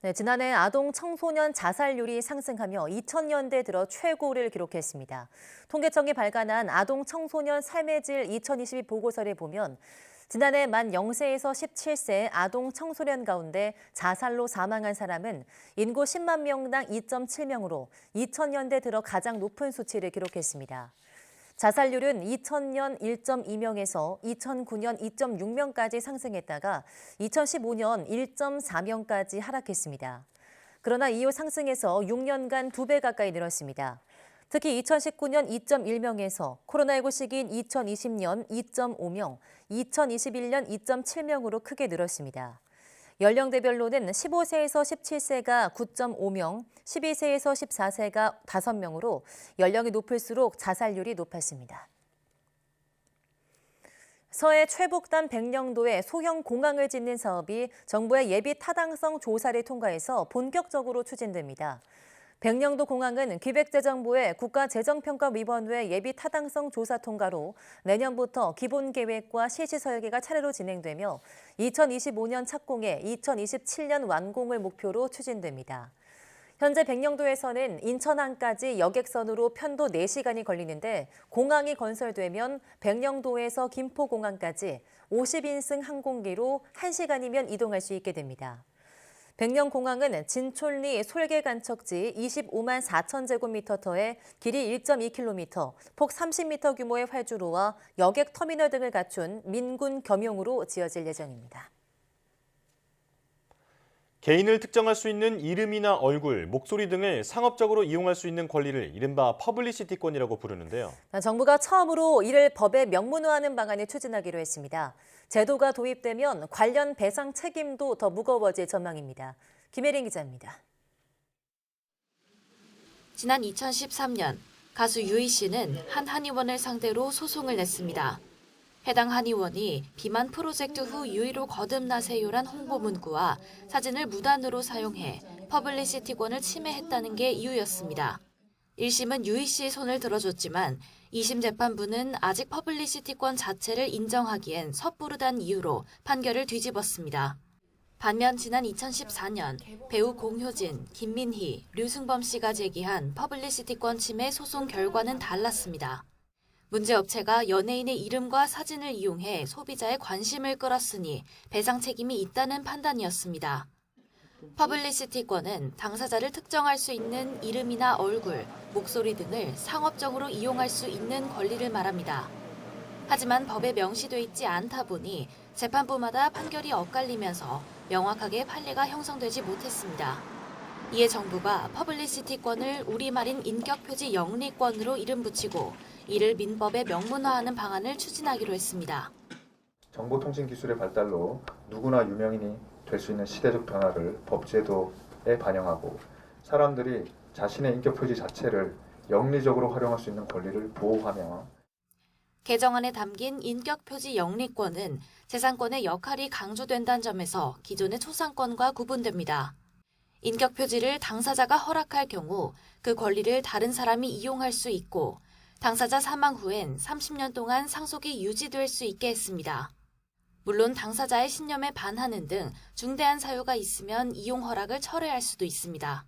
네, 지난해 아동 청소년 자살률이 상승하며 2000년대 들어 최고를 기록했습니다. 통계청이 발간한 아동 청소년 삶의 질 2022 보고서를 보면 지난해 만 0세에서 17세 아동 청소년 가운데 자살로 사망한 사람은 인구 10만 명당 2.7명으로 2000년대 들어 가장 높은 수치를 기록했습니다. 자살률은 2000년 1.2명에서 2009년 2.6명까지 상승했다가 2015년 1.4명까지 하락했습니다. 그러나 이후 상승해서 6년간 2배 가까이 늘었습니다. 특히 2019년 2.1명에서 코로나19 시기인 2020년 2.5명, 2021년 2.7명으로 크게 늘었습니다. 연령대별로는 15세에서 17세가 9.5명, 12세에서 14세가 5명으로 연령이 높을수록 자살률이 높았습니다. 서해 최북단 백령도에 소형 공항을 짓는 사업이 정부의 예비 타당성 조사를 통과해서 본격적으로 추진됩니다. 백령도 공항은 기획재정부의 국가재정평가위원회 예비 타당성 조사 통과로 내년부터 기본계획과 실시 설계가 차례로 진행되며 2025년 착공에 2027년 완공을 목표로 추진됩니다. 현재 백령도에서는 인천항까지 여객선으로 편도 4시간이 걸리는데 공항이 건설되면 백령도에서 김포공항까지 50인승 항공기로 1시간이면 이동할 수 있게 됩니다. 백령공항은 진촌리 솔개간척지 25만 4천 제곱미터터에 길이 1.2km, 폭 30m 규모의 활주로와 여객 터미널 등을 갖춘 민군 겸용으로 지어질 예정입니다. 개인을 특정할 수 있는 이름이나 얼굴, 목소리 등을 상업적으로 이용할 수 있는 권리를 이른바 퍼블리시티권이라고 부르는데요. 정부가 처음으로 이를 법에 명문화하는 방안을 추진하기로 했습니다. 제도가 도입되면 관련 배상 책임도 더 무거워질 전망입니다. 김혜린 기자입니다. 지난 2013년 가수 유희 씨는 한 한의원을 상대로 소송을 냈습니다. 해당 한의원이 비만 프로젝트 후 유희로 거듭나세요란 홍보 문구와 사진을 무단으로 사용해 퍼블리시티권을 침해했다는 게 이유였습니다. 1심은 유희 씨의 손을 들어줬지만 2심 재판부는 아직 퍼블리시티권 자체를 인정하기엔 섣부르다는 이유로 판결을 뒤집었습니다. 반면 지난 2014년 배우 공효진, 김민희, 류승범 씨가 제기한 퍼블리시티권 침해 소송 결과는 달랐습니다. 문제업체가 연예인의 이름과 사진을 이용해 소비자의 관심을 끌었으니 배상 책임이 있다는 판단이었습니다. 퍼블리시티권은 당사자를 특정할 수 있는 이름이나 얼굴, 목소리 등을 상업적으로 이용할 수 있는 권리를 말합니다. 하지만 법에 명시돼 있지 않다 보니 재판부마다 판결이 엇갈리면서 명확하게 판례가 형성되지 못했습니다. 이에 정부가 퍼블리시티권을 우리말인 인격표지 영리권으로 이름 붙이고 이를 민법에 명문화하는 방안을 추진하기로 했습니다. 정보통신기술의 발달로 누구나 유명인이 될 수 있는 시대적 변화를 법제도에 반영하고 사람들이 자신의 인격표지 자체를 영리적으로 활용할 수 있는 권리를 보호하며 개정안에 담긴 인격표지 영리권은 재산권의 역할이 강조된다는 점에서 기존의 초상권과 구분됩니다. 인격표지를 당사자가 허락할 경우 그 권리를 다른 사람이 이용할 수 있고 당사자 사망 후엔 30년 동안 상속이 유지될 수 있게 했습니다. 물론 당사자의 신념에 반하는 등 중대한 사유가 있으면 이용 허락을 철회할 수도 있습니다.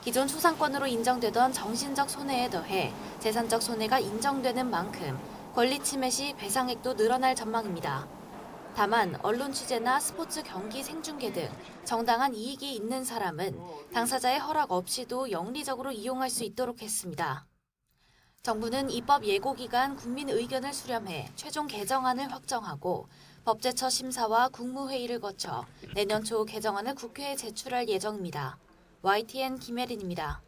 기존 초상권으로 인정되던 정신적 손해에 더해 재산적 손해가 인정되는 만큼 권리 침해 시 배상액도 늘어날 전망입니다. 다만 언론 취재나 스포츠 경기 생중계 등 정당한 이익이 있는 사람은 당사자의 허락 없이도 영리적으로 이용할 수 있도록 했습니다. 정부는 입법 예고기간 국민 의견을 수렴해 최종 개정안을 확정하고 법제처 심사와 국무회의를 거쳐 내년 초 개정안을 국회에 제출할 예정입니다. YTN 김혜린입니다.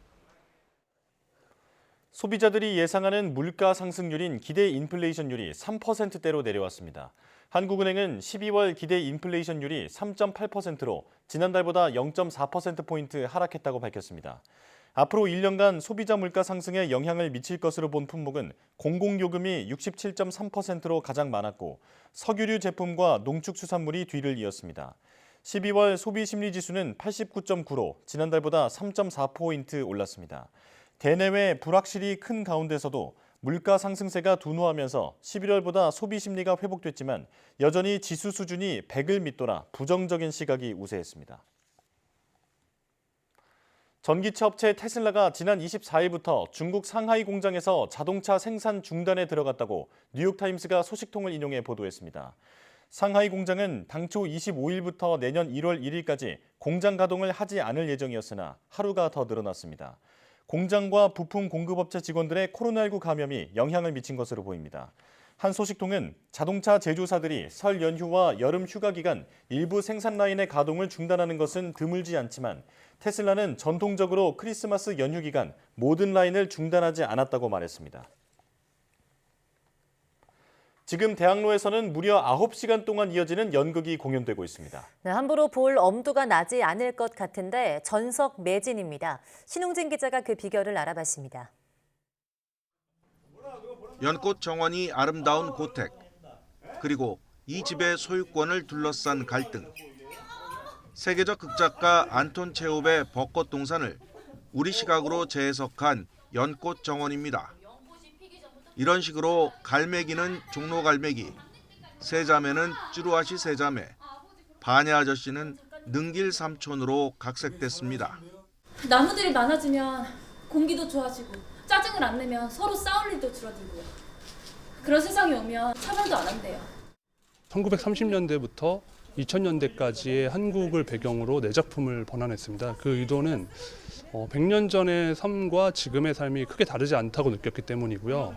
소비자들이 예상하는 물가 상승률인 기대 인플레이션율이 3%대로 내려왔습니다. 한국은행은 12월 기대 인플레이션율이 3.8%로 지난달보다 0.4%포인트 하락했다고 밝혔습니다. 앞으로 1년간 소비자 물가 상승에 영향을 미칠 것으로 본 품목은 공공요금이 67.3%로 가장 많았고 석유류 제품과 농축수산물이 뒤를 이었습니다. 12월 소비심리지수는 89.9로 지난달보다 3.4포인트 올랐습니다. 대내외 불확실이 큰 가운데서도 물가 상승세가 둔화하면서 11월보다 소비 심리가 회복됐지만 여전히 지수 수준이 100을 밑돌아 부정적인 시각이 우세했습니다. 전기차 업체 테슬라가 지난 24일부터 중국 상하이 공장에서 자동차 생산 중단에 들어갔다고 뉴욕타임스가 소식통을 인용해 보도했습니다. 상하이 공장은 당초 25일부터 내년 1월 1일까지 공장 가동을 하지 않을 예정이었으나 하루가 더 늘어났습니다. 공장과 부품 공급업체 직원들의 코로나19 감염이 영향을 미친 것으로 보입니다. 한 소식통은 자동차 제조사들이 설 연휴와 여름 휴가 기간 일부 생산 라인의 가동을 중단하는 것은 드물지 않지만 테슬라는 전통적으로 크리스마스 연휴 기간 모든 라인을 중단하지 않았다고 말했습니다. 지금 대학로에서는 무려 9시간 동안 이어지는 연극이 공연되고 있습니다. 네, 함부로 볼 엄두가 나지 않을 것 같은데 전석 매진입니다. 신웅진 기자가 그 비결을 알아봤습니다. 연꽃 정원이 아름다운 고택, 그리고 이 집의 소유권을 둘러싼 갈등. 세계적 극작가 안톤 체홉의 벚꽃 동산을 우리 시각으로 재해석한 연꽃 정원입니다. 이런 식으로 갈매기는 종로 갈매기, 세자매는 쭈루아시 세자매, 바냐 아저씨는 능길 삼촌으로 각색됐습니다. 나무들이 많아지면 공기도 좋아지고 짜증을 안 내면 서로 싸울 일도 줄어들고요. 그런 세상이 오면 차별도 안 한대요. 1930년대부터 2000년대까지의 한국을 배경으로 네 작품을 번안했습니다. 그 의도는 100년 전의 삶과 지금의 삶이 크게 다르지 않다고 느꼈기 때문이고요.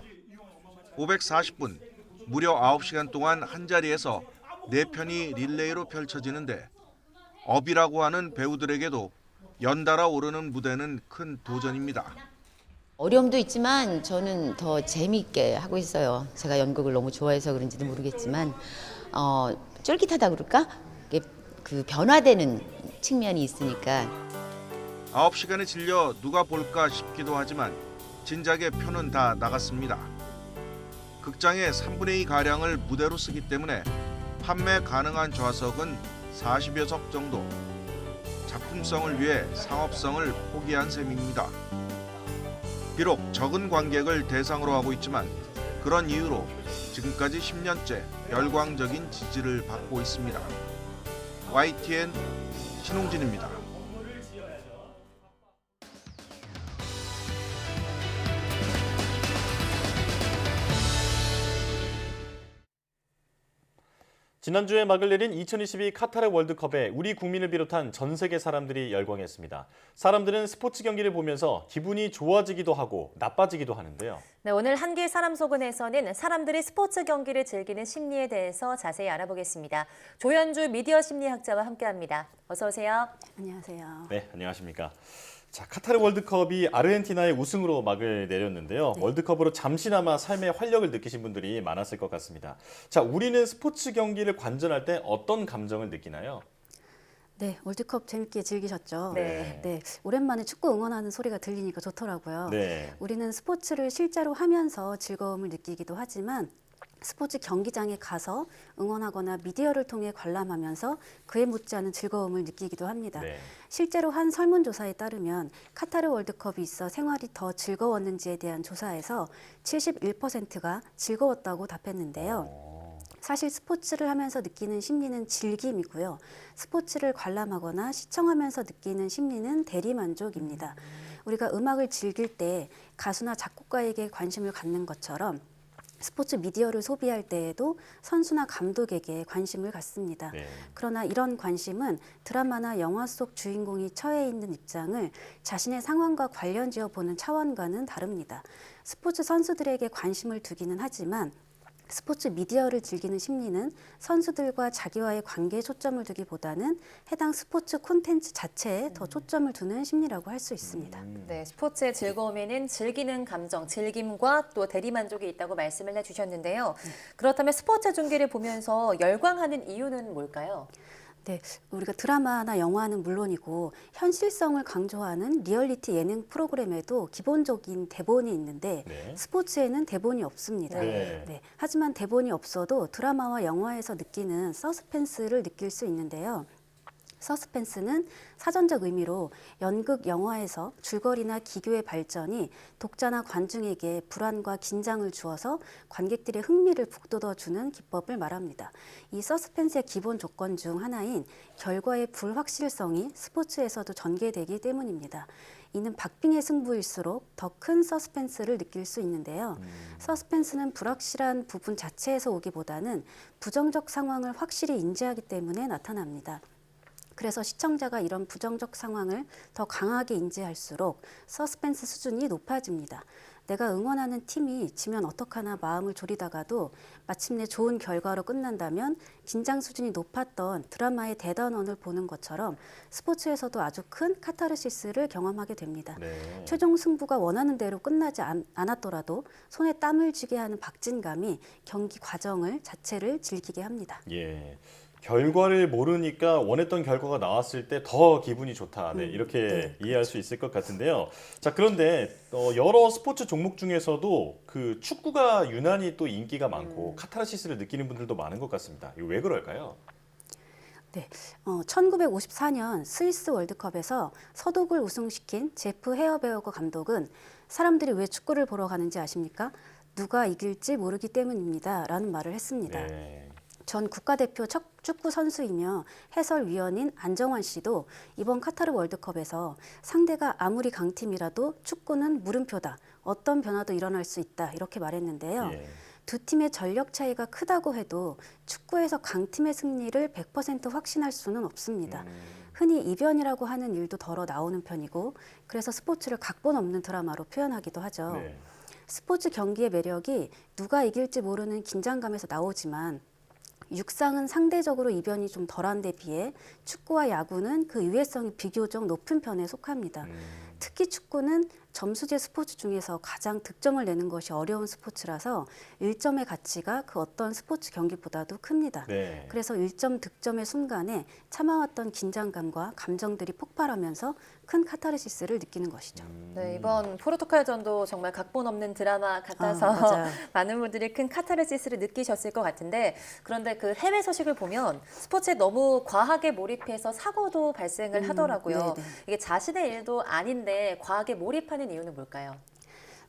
540분, 무려 9시간 동안 한자리에서 4편이 릴레이로 펼쳐지는데 업이라고 하는 배우들에게도 연달아 오르는 무대는 큰 도전입니다. 어려움도 있지만 저는 더 재미있게 하고 있어요. 제가 연극을 너무 좋아해서 그런지도 모르겠지만 쫄깃하다 그럴까? 그 변화되는 측면이 있으니까. 9시간에 질려 누가 볼까 싶기도 하지만 진작에 표는 다 나갔습니다. 극장의 3분의 2가량을 무대로 쓰기 때문에 판매 가능한 좌석은 40여 석 정도. 작품성을 위해 상업성을 포기한 셈입니다. 비록 적은 관객을 대상으로 하고 있지만 그런 이유로 지금까지 10년째 열광적인 지지를 받고 있습니다. YTN 신홍진입니다. 지난주에 막을 내린 2022 카타르 월드컵에 우리 국민을 비롯한 전 세계 사람들이 열광했습니다. 사람들은 스포츠 경기를 보면서 기분이 좋아지기도 하고 나빠지기도 하는데요. 네, 오늘 한길 사람 속은에서는 사람들이 스포츠 경기를 즐기는 심리에 대해서 자세히 알아보겠습니다. 조현주 미디어 심리학자와 함께합니다. 어서 오세요. 안녕하세요. 네, 안녕하십니까. 자, 카타르 월드컵이 아르헨티나의 우승으로 막을 내렸는데요. 네. 월드컵으로 잠시나마 삶의 활력을 느끼신 분들이 많았을 것 같습니다. 자, 우리는 스포츠 경기를 관전할 때 어떤 감정을 느끼나요? 네, 월드컵 재밌게 즐기셨죠? 네. 네, 오랜만에 축구 응원하는 소리가 들리니까 좋더라고요. 네. 우리는 스포츠를 실제로 하면서 즐거움을 느끼기도 하지만 스포츠 경기장에 가서 응원하거나 미디어를 통해 관람하면서 그에 못지않은 즐거움을 느끼기도 합니다. 네. 실제로 한 설문조사에 따르면 카타르 월드컵이 있어 생활이 더 즐거웠는지에 대한 조사에서 71%가 즐거웠다고 답했는데요. 사실 스포츠를 하면서 느끼는 심리는 즐김이고요. 스포츠를 관람하거나 시청하면서 느끼는 심리는 대리만족입니다. 우리가 음악을 즐길 때 가수나 작곡가에게 관심을 갖는 것처럼 스포츠 미디어를 소비할 때에도 선수나 감독에게 관심을 갖습니다. 네. 그러나 이런 관심은 드라마나 영화 속 주인공이 처해 있는 입장을 자신의 상황과 관련지어 보는 차원과는 다릅니다. 스포츠 선수들에게 관심을 두기는 하지만 스포츠 미디어를 즐기는 심리는 선수들과 자기와의 관계에 초점을 두기보다는 해당 스포츠 콘텐츠 자체에 더 초점을 두는 심리라고 할 수 있습니다. 네, 스포츠의 즐거움에는 즐기는 감정, 즐김과 또 대리만족이 있다고 말씀을 해주셨는데요. 그렇다면 스포츠 중계를 보면서 열광하는 이유는 뭘까요? 네, 우리가 드라마나 영화는 물론이고 현실성을 강조하는 리얼리티 예능 프로그램에도 기본적인 대본이 있는데 네. 스포츠에는 대본이 없습니다. 네. 하지만 대본이 없어도 드라마와 영화에서 느끼는 서스펜스를 느낄 수 있는데요. 서스펜스는 사전적 의미로 연극, 영화에서 줄거리나 기교의 발전이 독자나 관중에게 불안과 긴장을 주어서 관객들의 흥미를 북돋워주는 기법을 말합니다. 이 서스펜스의 기본 조건 중 하나인 결과의 불확실성이 스포츠에서도 전개되기 때문입니다. 이는 박빙의 승부일수록 더 큰 서스펜스를 느낄 수 있는데요. 서스펜스는 불확실한 부분 자체에서 오기보다는 부정적 상황을 확실히 인지하기 때문에 나타납니다. 그래서 시청자가 이런 부정적 상황을 더 강하게 인지할수록 서스펜스 수준이 높아집니다. 내가 응원하는 팀이 지면 어떡하나 마음을 졸이다가도 마침내 좋은 결과로 끝난다면 긴장 수준이 높았던 드라마의 대단원을 보는 것처럼 스포츠에서도 아주 큰 카타르시스를 경험하게 됩니다. 네. 최종 승부가 원하는 대로 끝나지 않았더라도 손에 땀을 쥐게 하는 박진감이 경기 과정을 자체를 즐기게 합니다. 예. 결과를 모르니까 원했던 결과가 나왔을 때 더 기분이 좋다. 네, 이렇게 이해할 수 있을 것 같은데요. 자, 그런데 여러 스포츠 종목 중에서도 그 축구가 유난히 또 인기가 많고 카타르시스를 느끼는 분들도 많은 것 같습니다. 이거 왜 그럴까요? 네, 1954년 스위스 월드컵에서 서독을 우승시킨 제프 헤어베어거 감독은 사람들이 왜 축구를 보러 가는지 아십니까? 누가 이길지 모르기 때문입니다. 라는 말을 했습니다. 네. 전 국가대표 축구 선수이며 해설위원인 안정환 씨도 이번 카타르 월드컵에서 상대가 아무리 강팀이라도 축구는 물음표다. 어떤 변화도 일어날 수 있다. 이렇게 말했는데요. 예. 두 팀의 전력 차이가 크다고 해도 축구에서 강팀의 승리를 100% 확신할 수는 없습니다. 흔히 이변이라고 하는 일도 덜어 나오는 편이고 그래서 스포츠를 각본 없는 드라마로 표현하기도 하죠. 네. 스포츠 경기의 매력이 누가 이길지 모르는 긴장감에서 나오지만 육상은 상대적으로 이변이 좀 덜한 데 비해 축구와 야구는 그 유해성이 비교적 높은 편에 속합니다. 특히 축구는 점수제 스포츠 중에서 가장 득점을 내는 것이 어려운 스포츠라서 1점의 가치가 그 어떤 스포츠 경기보다도 큽니다. 네. 그래서 1점 득점의 순간에 참아왔던 긴장감과 감정들이 폭발하면서 큰 카타르시스를 느끼는 것이죠. 네, 이번 포르투갈전도 정말 각본 없는 드라마 같아서 맞아요. 많은 분들이 큰 카타르시스를 느끼셨을 것 같은데 그런데 그 해외 소식을 보면 스포츠에 너무 과하게 몰입해서 사고도 발생을 하더라고요. 네네. 이게 자신의 일도 아닌데 과하게 몰입하는 이유는 뭘까요?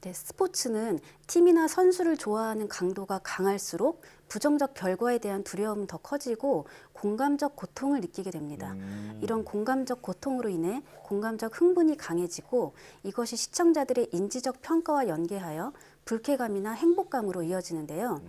네, 스포츠는 팀이나 선수를 좋아하는 강도가 강할수록 부정적 결과에 대한 두려움은 더 커지고 공감적 고통을 느끼게 됩니다. 이런 공감적 고통으로 인해 공감적 흥분이 강해지고 이것이 시청자들의 인지적 평가와 연계하여 불쾌감이나 행복감으로 이어지는데요.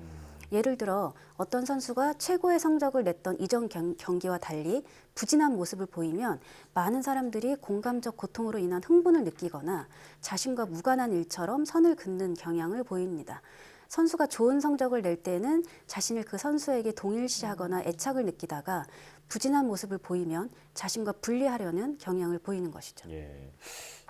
예를 들어 어떤 선수가 최고의 성적을 냈던 이전 경기와 달리 부진한 모습을 보이면 많은 사람들이 공감적 고통으로 인한 흥분을 느끼거나 자신과 무관한 일처럼 선을 긋는 경향을 보입니다. 선수가 좋은 성적을 낼 때는 자신을 그 선수에게 동일시하거나 애착을 느끼다가 부진한 모습을 보이면 자신과 분리하려는 경향을 보이는 것이죠. 예.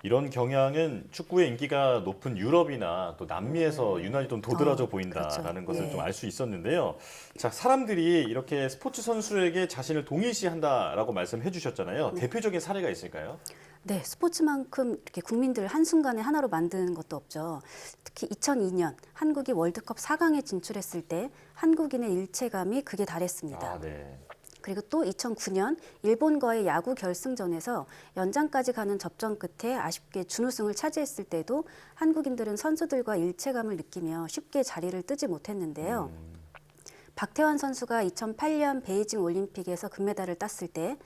이런 경향은 축구의 인기가 높은 유럽이나 또 남미에서 유난히 좀 도드라져 보인다라는 그렇죠. 것을 예. 좀 알 수 있었는데요. 자, 사람들이 이렇게 스포츠 선수에게 자신을 동일시한다라고 말씀해 주셨잖아요. 대표적인 사례가 있을까요? 네, 스포츠만큼 이렇게 국민들을 한순간에 하나로 만드는 것도 없죠. 특히 2002년 한국이 월드컵 4강에 진출했을 때 한국인의 일체감이 극에 달했습니다. 아, 네. 그리고 또 2009년 일본과의 야구 결승전에서 연장까지 가는 접전 끝에 아쉽게 준우승을 차지했을 때도 한국인들은 선수들과 일체감을 느끼며 쉽게 자리를 뜨지 못했는데요. 박태환 선수가 2008년 베이징 올림픽에서 금메달을 땄을 때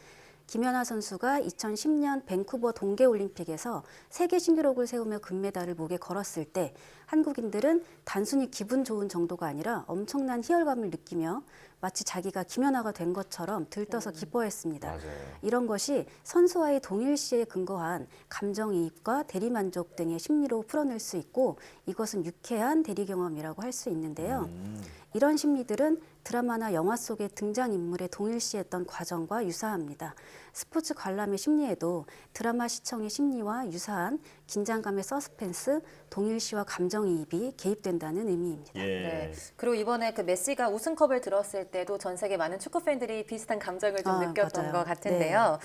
김연아 선수가 2010년 밴쿠버 동계올림픽에서 세계 신기록을 세우며 금메달을 목에 걸었을 때 한국인들은 단순히 기분 좋은 정도가 아니라 엄청난 희열감을 느끼며 마치 자기가 김연아가 된 것처럼 들떠서 기뻐했습니다. 맞아요. 이런 것이 선수와의 동일시에 근거한 감정이입과 대리만족 등의 심리로 풀어낼 수 있고 이것은 유쾌한 대리경험이라고 할 수 있는데요. 이런 심리들은 드라마나 영화 속의 등장인물의 동일시했던 과정과 유사합니다. 스포츠 관람의 심리에도 드라마 시청의 심리와 유사한 긴장감의 서스펜스, 동일시와 감정이입이 개입된다는 의미입니다. 예. 네. 그리고 이번에 그 메시가 우승컵을 들었을 때도 전 세계 많은 축구 팬들이 비슷한 감정을 좀 느꼈던 맞아요. 것 같은데요.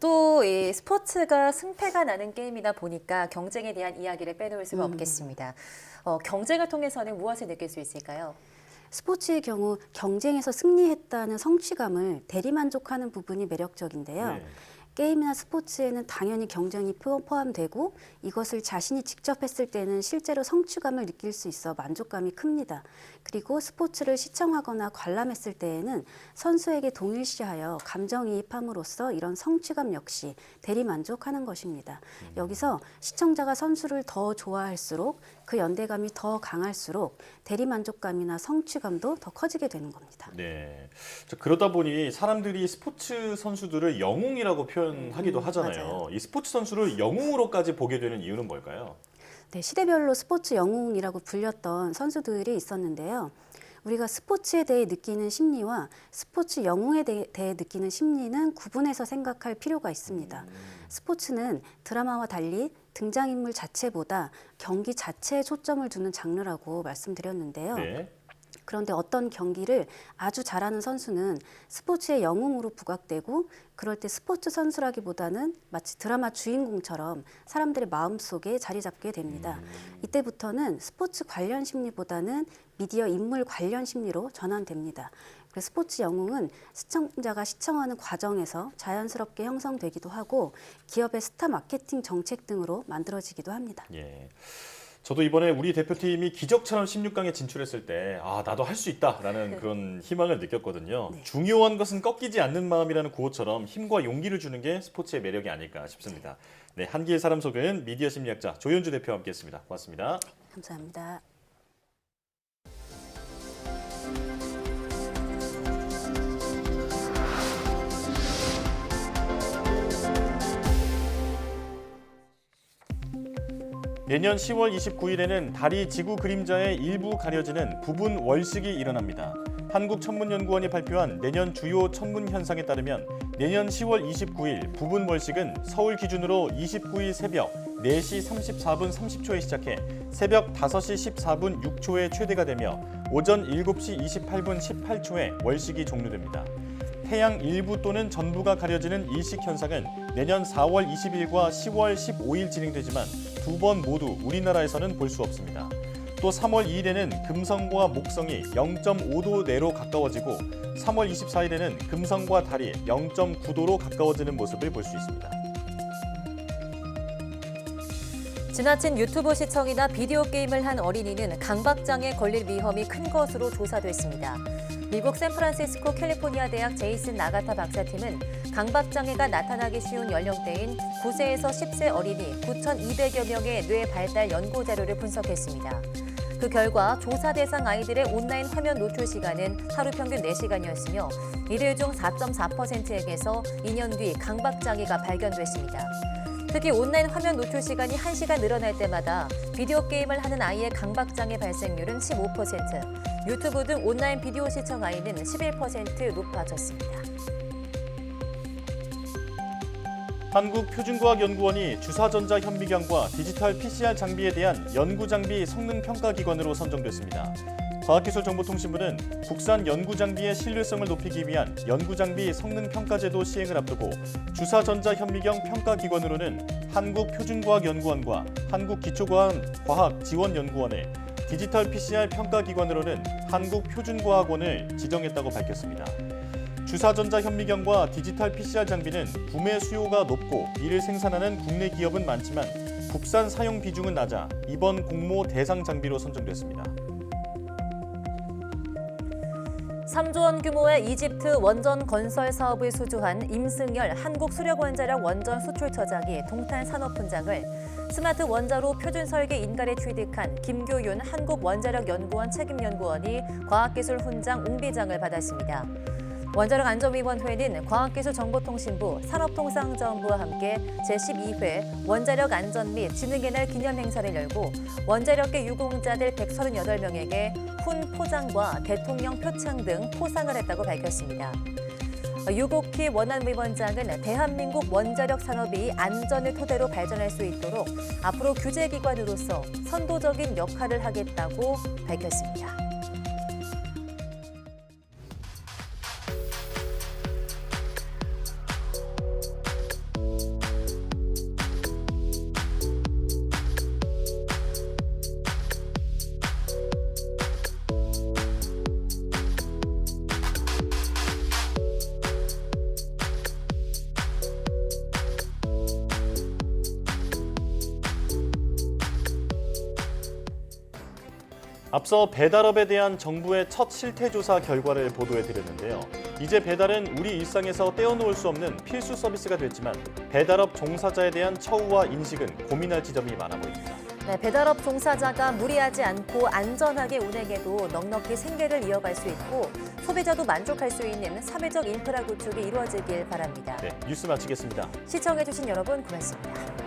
또 이 스포츠가 승패가 나는 게임이다 보니까 경쟁에 대한 이야기를 빼놓을 수가 없겠습니다. 경쟁을 통해서는 무엇을 느낄 수 있을까요? 스포츠의 경우 경쟁에서 승리했다는 성취감을 대리만족하는 부분이 매력적인데요. 네. 게임이나 스포츠에는 당연히 경쟁이 포함되고 이것을 자신이 직접 했을 때는 실제로 성취감을 느낄 수 있어 만족감이 큽니다. 그리고 스포츠를 시청하거나 관람했을 때에는 선수에게 동일시하여 감정이입함으로써 이런 성취감 역시 대리만족하는 것입니다. 여기서 시청자가 선수를 더 좋아할수록 그 연대감이 더 강할수록 대리만족감이나 성취감도 더 커지게 되는 겁니다. 네. 그러다 보니 사람들이 스포츠 선수들을 영웅이라고 표현하기도 하잖아요. 맞아요. 이 스포츠 선수를 영웅으로까지 보게 되는 이유는 뭘까요? 네, 시대별로 스포츠 영웅이라고 불렸던 선수들이 있었는데요. 우리가 스포츠에 대해 느끼는 심리와 스포츠 영웅에 대해 느끼는 심리는 구분해서 생각할 필요가 있습니다. 스포츠는 드라마와 달리 등장인물 자체보다 경기 자체에 초점을 두는 장르라고 말씀드렸는데요. 네. 그런데 어떤 경기를 아주 잘하는 선수는 스포츠의 영웅으로 부각되고 그럴 때 스포츠 선수라기보다는 마치 드라마 주인공처럼 사람들의 마음속에 자리 잡게 됩니다. 이때부터는 스포츠 관련 심리보다는 미디어 인물 관련 심리로 전환됩니다. 그래서 스포츠 영웅은 시청자가 시청하는 과정에서 자연스럽게 형성되기도 하고 기업의 스타 마케팅 정책 등으로 만들어지기도 합니다. 예. 저도 이번에 우리 대표팀이 기적처럼 16강에 진출했을 때 나도 할 수 있다라는 그런 희망을 느꼈거든요. 네. 중요한 것은 꺾이지 않는 마음이라는 구호처럼 힘과 용기를 주는 게 스포츠의 매력이 아닐까 싶습니다. 네, 한기의 사람 속은 미디어 심리학자 조현주 대표와 함께했습니다. 고맙습니다. 감사합니다. 내년 10월 29일에는 달이 지구 그림자의 일부 가려지는 부분 월식이 일어납니다. 한국천문연구원이 발표한 내년 주요 천문 현상에 따르면 내년 10월 29일 부분 월식은 서울 기준으로 29일 새벽 4시 34분 30초에 시작해 새벽 5시 14분 6초에 최대가 되며 오전 7시 28분 18초에 월식이 종료됩니다. 태양 일부 또는 전부가 가려지는 일식 현상은 내년 4월 20일과 10월 15일 진행되지만 두 번 모두 우리나라에서는 볼 수 없습니다. 또 3월 2일에는 금성과 목성이 0.5도 내로 가까워지고 3월 24일에는 금성과 달이 0.9도로 가까워지는 모습을 볼 수 있습니다. 지나친 유튜브 시청이나 비디오 게임을 한 어린이는 강박장애 걸릴 위험이 큰 것으로 조사됐습니다. 미국 샌프란시스코 캘리포니아 대학 제이슨 나가타 박사팀은 강박장애가 나타나기 쉬운 연령대인 9세에서 10세 어린이 9,200여 명의 뇌 발달 연구 자료를 분석했습니다. 그 결과 조사 대상 아이들의 온라인 화면 노출 시간은 하루 평균 4시간이었으며 이들 중 4.4%에게서 2년 뒤 강박장애가 발견됐습니다. 특히 온라인 화면 노출 시간이 1시간 늘어날 때마다 비디오 게임을 하는 아이의 강박장애 발생률은 15%, 유튜브 등 온라인 비디오 시청 아이는 11% 높아졌습니다. 한국표준과학연구원이 주사전자 현미경과 디지털 PCR 장비에 대한 연구장비 성능평가기관으로 선정됐습니다. 과학기술정보통신부는 국산 연구장비의 신뢰성을 높이기 위한 연구장비 성능평가제도 시행을 앞두고 주사전자 현미경 평가기관으로는 한국표준과학연구원과 한국기초과학지원연구원을, 디지털 PCR 평가기관으로는 한국표준과학원을 지정했다고 밝혔습니다. 주사전자 현미경과 디지털 PCR 장비는 구매 수요가 높고 이를 생산하는 국내 기업은 많지만 국산 사용 비중은 낮아 이번 공모 대상 장비로 선정됐습니다. 3조 원 규모의 이집트 원전 건설 사업을 수주한 임승열 한국수력원자력 원전 수출처장이 동탄 산업훈장을, 스마트 원자로 표준 설계 인가를 취득한 김교윤 한국원자력연구원 책임연구원이 과학기술훈장 웅비장을 받았습니다. 원자력 안전위원회는 과학기술정보통신부, 산업통상자원부와 함께 제12회 원자력 안전 및 지능의 날 기념 행사를 열고 원자력계 유공자들 138명에게 훈 포장과 대통령 표창 등 포상을 했다고 밝혔습니다. 유곡희 원안위원장은 대한민국 원자력 산업이 안전을 토대로 발전할 수 있도록 앞으로 규제기관으로서 선도적인 역할을 하겠다고 밝혔습니다. 앞서 배달업에 대한 정부의 첫 실태조사 결과를 보도해드렸는데요. 이제 배달은 우리 일상에서 떼어놓을 수 없는 필수 서비스가 됐지만 배달업 종사자에 대한 처우와 인식은 고민할 지점이 많아 보입니다. 네, 배달업 종사자가 무리하지 않고 안전하게 운행해도 넉넉히 생계를 이어갈 수 있고 소비자도 만족할 수 있는 사회적 인프라 구축이 이루어지길 바랍니다. 네, 뉴스 마치겠습니다. 시청해주신 여러분 고맙습니다.